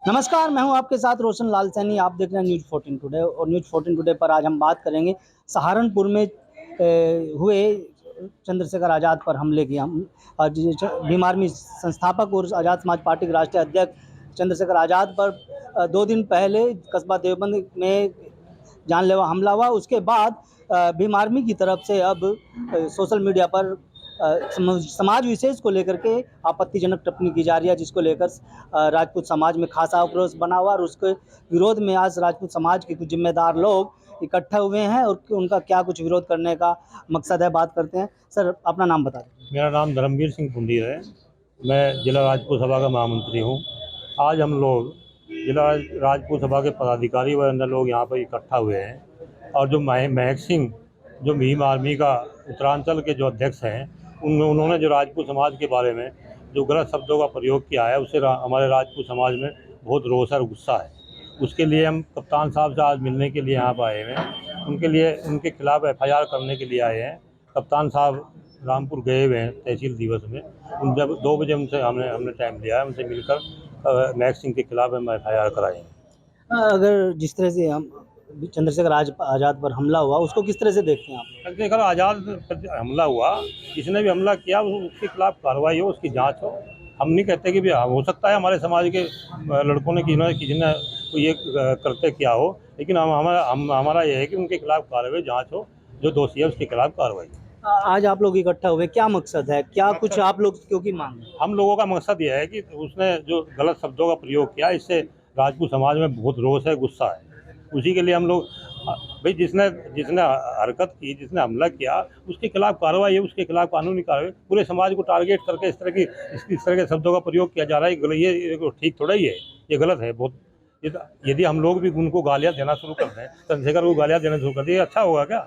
नमस्कार, मैं हूं आपके साथ रोशन लाल सैनी। आप देख रहे हैं न्यूज़ 14 टुडे और न्यूज़ 14 टुडे पर आज हम बात करेंगे सहारनपुर में हुए चंद्रशेखर आज़ाद पर हमले की। हम आज भीम आर्मी संस्थापक और आज़ाद समाज पार्टी के राष्ट्रीय अध्यक्ष चंद्रशेखर आज़ाद पर 2 दिन पहले कस्बा देवबंद में जानलेवा हमला हुआ। उसके बाद भीम आर्मी की तरफ से अब सोशल मीडिया पर समाज विशेष को लेकर के आपत्तिजनक टिप्पणी की जा रही है, जिसको लेकर राजपूत समाज में खासा आक्रोश बना हुआ और उसके विरोध में आज राजपूत समाज के कुछ जिम्मेदार लोग इकट्ठे हुए हैं और उनका क्या कुछ विरोध करने का मकसद है, बात करते हैं। सर, अपना नाम बता दें। मेरा नाम धर्मवीर सिंह पुंडीर है। मैं जिला राजपूत सभा का महामंत्री हूँ। आज हम लोग जिला राजपूत सभा के पदाधिकारी व अन्य लोग यहाँ पर इकट्ठा हुए हैं और जो महक सिंह जो भीम आर्मी का उत्तरांचल के जो अध्यक्ष हैं उन्होंने जो राजपूत समाज के बारे में जो गलत शब्दों का प्रयोग किया है उससे हमारे राजपूत समाज में बहुत रोष और गुस्सा है। उसके लिए हम कप्तान साहब से आज मिलने के लिए यहाँ पर आए हुए हैं। उनके लिए उनके खिलाफ FIR करने के लिए आए हैं। कप्तान साहब रामपुर गए हुए हैं तहसील दिवस में। उन जब 2 बजे उनसे हमने टाइम लिया है, उनसे मिलकर महक सिंह के खिलाफ हम FIR कराएंगे। अगर जिस तरह से हम चंद्रशेखर आज़ाद पर हमला हुआ, उसको किस तरह से देखते हैं आप? चंद्रशेखर आज़ाद पर हमला हुआ, जिसने भी हमला किया उसके खिलाफ कार्रवाई हो, उसकी जांच हो। हम नहीं कहते कि भी हो सकता है हमारे समाज के लड़कों ने किसी ने ये करते किया हो, लेकिन हमारा यह है कि उनके खिलाफ कार्रवाई जांच हो, जो दोषी है उसके खिलाफ कार्रवाई। आज आप लोग इकट्ठा हुए, क्या मकसद है, क्या कुछ आप लोग क्योंकि मांग? हम लोगों का मकसद यह है कि उसने जो गलत शब्दों का प्रयोग किया, इससे राजपूत समाज में बहुत रोष है, गुस्सा है। उसी के लिए हम लोग भाई जिसने हरकत की, जिसने हमला किया, उसके खिलाफ कार्रवाई है, उसके खिलाफ कानूनी कार्रवाई। पूरे समाज को टारगेट करके इस तरह के शब्दों का प्रयोग किया जा रहा है, ये ठीक थोड़ा ही है, ये गलत है बहुत। यदि हम लोग भी उनको गालियाँ देना शुरू कर दें, चंद्रशेखर को गालियाँ देना शुरू कर दें, अच्छा होगा क्या?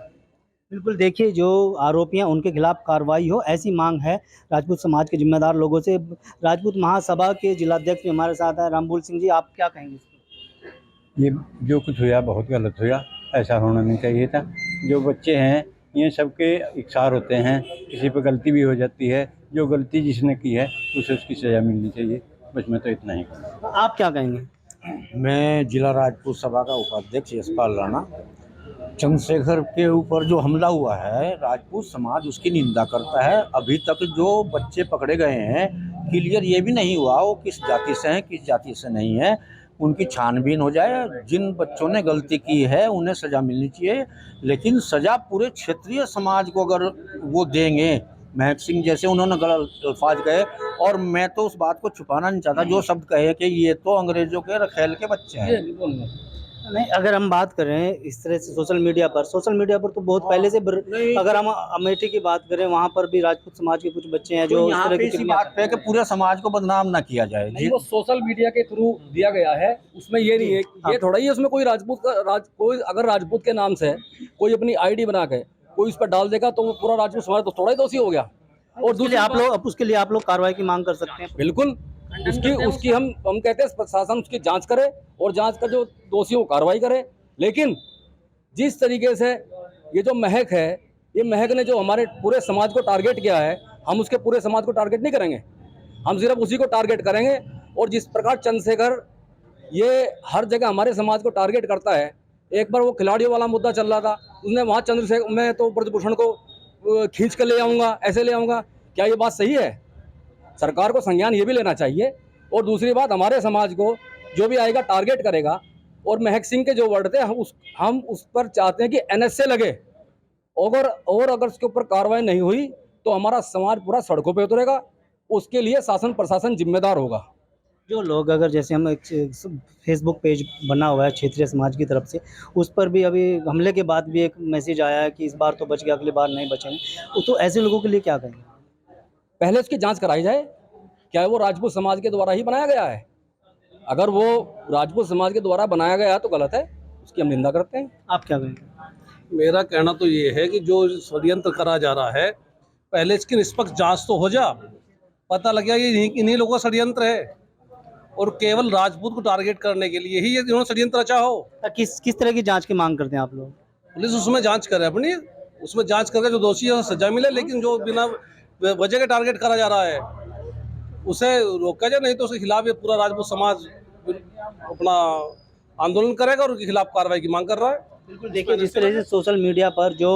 बिल्कुल, देखिए, जो आरोपी हैं उनके खिलाफ कार्रवाई हो, ऐसी मांग है राजपूत समाज के जिम्मेदार लोगों से। राजपूत महासभा के जिलाध्यक्ष भी हमारे साथ हैं, रामबुल सिंह जी, आप क्या कहेंगे? ये जो कुछ हुआ बहुत गलत हुआ, ऐसा होना नहीं चाहिए था। जो बच्चे हैं ये सबके इकसार होते हैं, किसी पर गलती भी हो जाती है। जो गलती जिसने की है उसे उसकी सज़ा मिलनी चाहिए। बस मैं तो इतना ही कहूँगा। आप क्या कहेंगे? मैं जिला राजपूत सभा का उपाध्यक्ष यशपाल राणा। चंद्रशेखर के ऊपर जो हमला हुआ है, राजपूत समाज उसकी निंदा करता है। अभी तक जो बच्चे पकड़े गए हैं, क्लियर ये भी नहीं हुआ वो किस जाति से हैं, किस जाति से नहीं है। उनकी छानबीन हो जाए। जिन बच्चों ने गलती की है उन्हें सज़ा मिलनी चाहिए, लेकिन सज़ा पूरे क्षेत्रीय समाज को अगर वो देंगे, महक सिंह जैसे उन्होंने गलत अल्फाज कहे, और मैं तो उस बात को छुपाना नहीं चाहता, जो शब्द कहे कि ये तो अंग्रेजों के रखेल के बच्चे हैं। नहीं, अगर हम बात करें इस तरह से सोशल मीडिया पर तो बहुत पहले से अगर हम अमेठी की बात करें, वहाँ पर भी राजपूत समाज के कुछ बच्चे हैं जो तो इस यहाँ तरह पे की इसी टिप्पणियां बात पे कि पूरे समाज को बदनाम ना किया जाए। नहीं, वो सोशल मीडिया के थ्रू दिया गया है, उसमें ये नहीं है, ये थोड़ा ही उसमें कोई राजपूत का कोई अगर राजपूत के नाम से कोई अपनी ID बना के कोई उस पर डाल देगा तो वो पूरा राजपूत समाज तो थोड़ा ही दोषी हो गया। और उसके लिए आप लोग कार्रवाई की मांग कर सकते हैं। बिल्कुल, उसकी हम कहते हैं प्रशासन उसकी जांच करे और जांच का जो दोषी हो कार्रवाई करे। लेकिन जिस तरीके से ये जो महक है, ये महक ने जो हमारे पूरे समाज को टारगेट किया है, हम उसके पूरे समाज को टारगेट नहीं करेंगे, हम सिर्फ उसी को टारगेट करेंगे। और जिस प्रकार चंद्रशेखर ये हर जगह हमारे समाज को टारगेट करता है, एक बार वो खिलाड़ियों वाला मुद्दा चल रहा था, उसने वहाँ चंद्रशेखर मैं तो ब्रजभूषण को खींच कर ले आऊँगा, ऐसे ले आऊँगा, क्या ये बात सही है? सरकार को संज्ञान ये भी लेना चाहिए। और दूसरी बात, हमारे समाज को जो भी आएगा टारगेट करेगा। और महक सिंह के जो वर्ड थे, हम उस पर चाहते हैं कि NSA लगे, और अगर उसके ऊपर कार्रवाई नहीं हुई तो हमारा समाज पूरा सड़कों पे उतरेगा। उसके लिए शासन प्रशासन जिम्मेदार होगा। जो लोग, अगर जैसे हम एक फेसबुक पेज बना हुआ है क्षेत्रीय समाज की तरफ से, उस पर भी अभी हमले के बाद भी एक मैसेज आया है कि इस बार तो बच गया, अगली बार नहीं बचेंगे, तो ऐसे लोगों के लिए क्या कहेंगे? पहले उसकी जांच कराई जाए, क्या वो राजपूत समाज के द्वारा ही बनाया गया है? अगर वो राजपूत समाज के द्वारा बनाया गया है तो गलत है, उसकी हम निंदा करते हैं। आप क्या कहेंगे? मेरा कहना तो ये है कि जो षड्यंत्र करा जा रहा है, पहले इसकी निष्पक्ष जांच तो हो जा, पता लग गया ये इन्हीं लोगों का षड्यंत्र है और केवल राजपूत को टारगेट करने के लिए ही ये इन्होंने षड्यंत्र रचा हो। किस तरह की जांच की मांग करते हैं आप लोग? पुलिस उसमें जांच करे अपनी, उसमें जांच करके जो दोषी है सजा मिले, लेकिन जो बिना वजह के टारगेट करा जा रहा है उसे रोका जाए, नहीं तो उसके खिलाफ ये पूरा राजपूत समाज अपना आंदोलन करेगा और उनके खिलाफ कार्रवाई की मांग कर रहा है। बिल्कुल, देखिए जिस तरह से सोशल मीडिया पर जो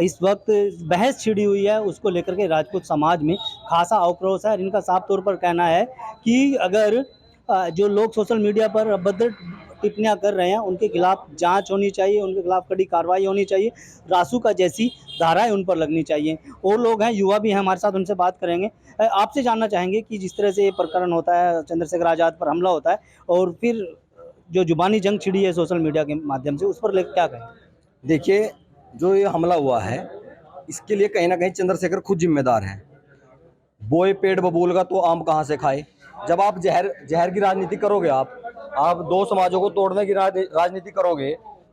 इस वक्त बहस छिड़ी हुई है उसको लेकर के राजपूत समाज में खासा आक्रोश है। और इनका साफ तौर पर कहना है कि अगर जो लोग सोशल मीडिया पर अभद्र टिप्पणियां कर रहे हैं उनके खिलाफ जांच होनी चाहिए, उनके खिलाफ कड़ी कार्रवाई होनी चाहिए, रासुका जैसी धाराएं उन पर लगनी चाहिए। और लोग हैं, युवा भी हैं हमारे साथ, उनसे बात करेंगे। आपसे जानना चाहेंगे कि जिस तरह से ये प्रकरण होता है, चंद्रशेखर आज़ाद पर हमला होता है और फिर जो जुबानी जंग छिड़ी है सोशल मीडिया के माध्यम से, उस पर लेकर क्या कहें? देखिए, जो ये हमला हुआ है इसके लिए कहीं ना कहीं चंद्रशेखर खुद जिम्मेदार है। बोए पेड़ बबूल का तो आम कहाँ से खाए। जब आप जहर की राजनीति करोगे, आप दो समाजों को तोड़ने की राजनीति करोगे,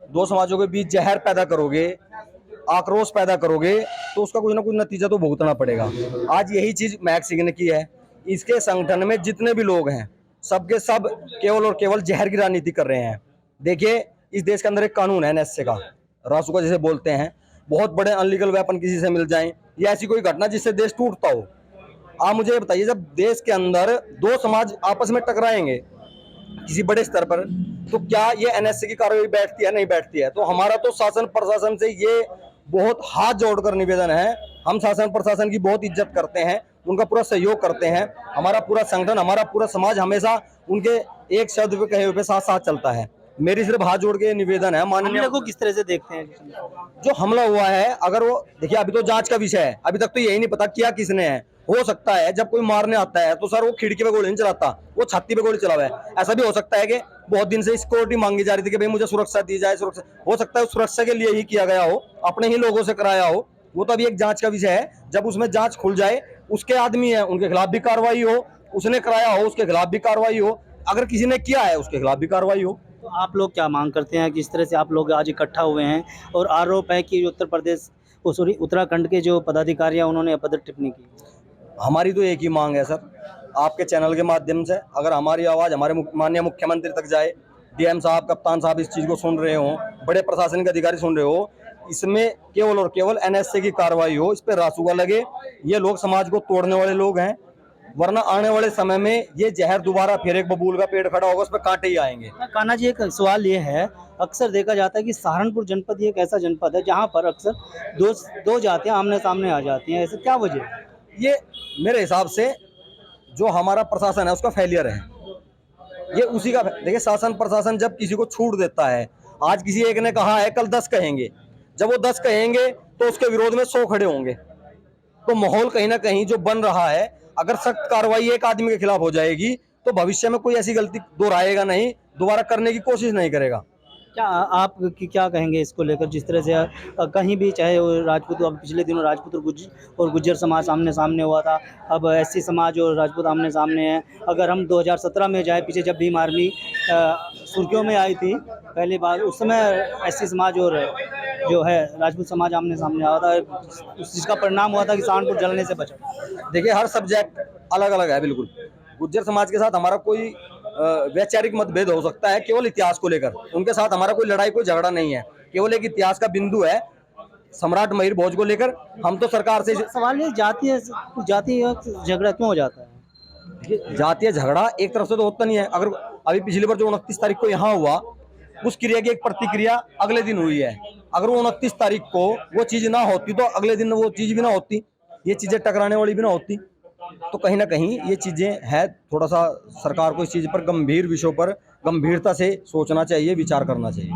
दो समाजों के बीच जहर पैदा करोगे, आक्रोश पैदा करोगे, तो उसका कुछ ना कुछ नतीजा तो भुगतना पड़ेगा। आज यही चीज महक सिंह ने की है। इसके संगठन में जितने भी लोग हैं सबके सब केवल और केवल जहर की राजनीति कर रहे हैं। देखिए, इस देश के अंदर एक कानून है NSA का, रासुका जिसे बोलते हैं। बहुत बड़े अनलीगल वेपन किसी से मिल जाएं या ऐसी कोई घटना जिससे देश टूटता हो, आप मुझे बताइए, जब देश के अंदर दो समाज आपस में टकराएंगे किसी बड़े स्तर पर, तो क्या ये NSA की कार्रवाई बैठती है? नहीं बैठती है। तो हमारा तो शासन प्रशासन से ये बहुत हाथ जोड़कर निवेदन है। हम शासन प्रशासन की बहुत इज्जत करते हैं, उनका पूरा सहयोग करते हैं। हमारा पूरा संगठन, हमारा पूरा समाज हमेशा उनके एक शब्द पे कहे हुए साथ साथ चलता है। मेरी सिर्फ हाथ जोड़ के निवेदन है माननीय को किस तरह से देखते हैं जो हमला हुआ है, अगर वो देखिए, अभी तो जांच का विषय है, अभी तक तो यही नहीं पता किया किसने है। हो सकता है जब कोई मारने आता है तो सर वो खिड़की पे गोली नहीं चलाता, वो छाती पे गोली चला हुआ है। ऐसा भी हो सकता है कि बहुत दिन से सिक्योरिटी मांगी जा रही थी कि भाई मुझे सुरक्षा दी जाए, सुरक्षा, हो सकता है सुरक्षा के लिए ही किया गया हो, अपने ही लोगों से कराया हो। वो तो अभी एक जांच का विषय है। जब उसमें जांच खुल जाए, उसके आदमी है उनके खिलाफ भी कार्रवाई हो, उसने कराया हो उसके खिलाफ भी कार्रवाई हो, अगर किसी ने किया है उसके खिलाफ भी कार्रवाई हो। तो आप लोग क्या मांग करते हैं? किस तरह से आप लोग आज इकट्ठा हुए हैं और आरोप है कि उत्तर प्रदेश, उत्तराखंड के जो पदाधिकारी हैं उन्होंने अभद्र टिप्पणी की? हमारी तो एक ही मांग है सर, आपके चैनल के माध्यम से अगर हमारी आवाज़ हमारे माननीय मुख्यमंत्री तक जाए, DM साहब, कप्तान साहब इस चीज़ को सुन रहे हो, बड़े प्रशासनिक अधिकारी सुन रहे हो, इसमें केवल और केवल NSA की कार्रवाई हो, इस पर रासुका लगे। ये लोग समाज को तोड़ने वाले लोग हैं, वरना आने वाले समय में ये जहर दोबारा फिर एक बबूल का पेड़ खड़ा होगा, उस पर कांटे ही आएंगे। कान्हा जी, एक सवाल ये है, अक्सर देखा जाता है कि सहारनपुर जनपद ये एक ऐसा जनपद है जहाँ पर अक्सर दो जातियाँ आमने सामने आ जाती हैं, ऐसे क्या वजह है? ये मेरे हिसाब से जो हमारा प्रशासन है उसका फेलियर है, ये उसी का। देखिए, शासन प्रशासन जब किसी को छूट देता है, आज किसी एक ने कहा है, कल 10 कहेंगे, जब वो 10 कहेंगे तो उसके विरोध में 100 खड़े होंगे। तो माहौल कहीं ना कहीं जो बन रहा है, अगर सख्त कार्रवाई एक आदमी के खिलाफ हो जाएगी तो भविष्य में कोई ऐसी गलती दोहराएगा नहीं, दोबारा करने की कोशिश नहीं करेगा। क्या आप क्या कहेंगे इसको लेकर? जिस तरह से कहीं भी, चाहे वो राजपूत, अब पिछले दिनों राजपूत और गुज्जर समाज आमने सामने हुआ था, अब SC समाज और राजपूत आमने सामने हैं। अगर हम 2017 में जाए, पीछे जब भीम आर्मी सुर्खियों में आई थी पहली बार, उस समय SC समाज और जो है राजपूत समाज आमने सामने आया था, जिसका परिणाम हुआ था कि सहारनपुर जलने से बचा। देखिए, हर सब्जेक्ट अलग अलग है। बिल्कुल गुज्जर समाज के साथ हमारा कोई वैचारिक मतभेद हो सकता है केवल इतिहास को लेकर, उनके साथ हमारा कोई लड़ाई कोई झगड़ा नहीं है, केवल एक इतिहास का बिंदु है सम्राट महिर भोज को लेकर। हम तो सरकार से सवाल ये, जातीय झगड़ा क्यों हो जाता है? जातीय झगड़ा एक तरफ से तो होता नहीं है। अगर अभी पिछली बार जो 29 तारीख को यहाँ हुआ, उस क्रिया की एक प्रतिक्रिया अगले दिन हुई है। अगर वो 29 तारीख को वो चीज़ ना होती तो अगले दिन वो चीज़ भी ना होती, ये चीज़ें टकराने वाली भी ना होती। तो कहीं ना कहीं ये चीज़ें हैं, थोड़ा सा सरकार को इस चीज़ पर, गंभीर विषयों पर गंभीरता से सोचना चाहिए, विचार करना चाहिए।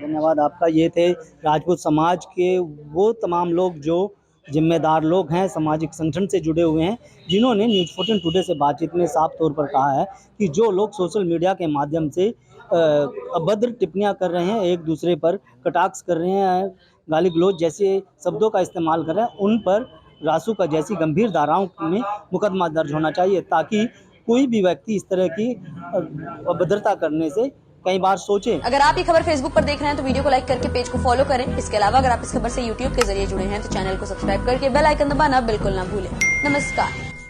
धन्यवाद आपका। ये थे राजपूत समाज के वो तमाम लोग जो जिम्मेदार लोग हैं, सामाजिक संगठन से जुड़े हुए हैं, जिन्होंने न्यूज़ 14 टुडे से बातचीत में साफ तौर पर कहा है कि जो लोग सोशल मीडिया के माध्यम से अभद्र टिप्पणियां कर रहे हैं, एक दूसरे पर कटाक्ष कर रहे हैं, गाली गलौज जैसे शब्दों का इस्तेमाल कर रहे हैं, उन पर रासुका जैसी गंभीर धाराओं में मुकदमा दर्ज होना चाहिए, ताकि कोई भी व्यक्ति इस तरह की अभद्रता करने से कई बार सोचे। अगर आप ये खबर फेसबुक पर देख रहे हैं तो वीडियो को लाइक करके पेज को फॉलो करें। इसके अलावा अगर आप इस खबर से यूट्यूब के जरिए जुड़े हैं तो चैनल को सब्सक्राइब करके बेल आइकन दबाना बिल्कुल ना भूलें। नमस्कार।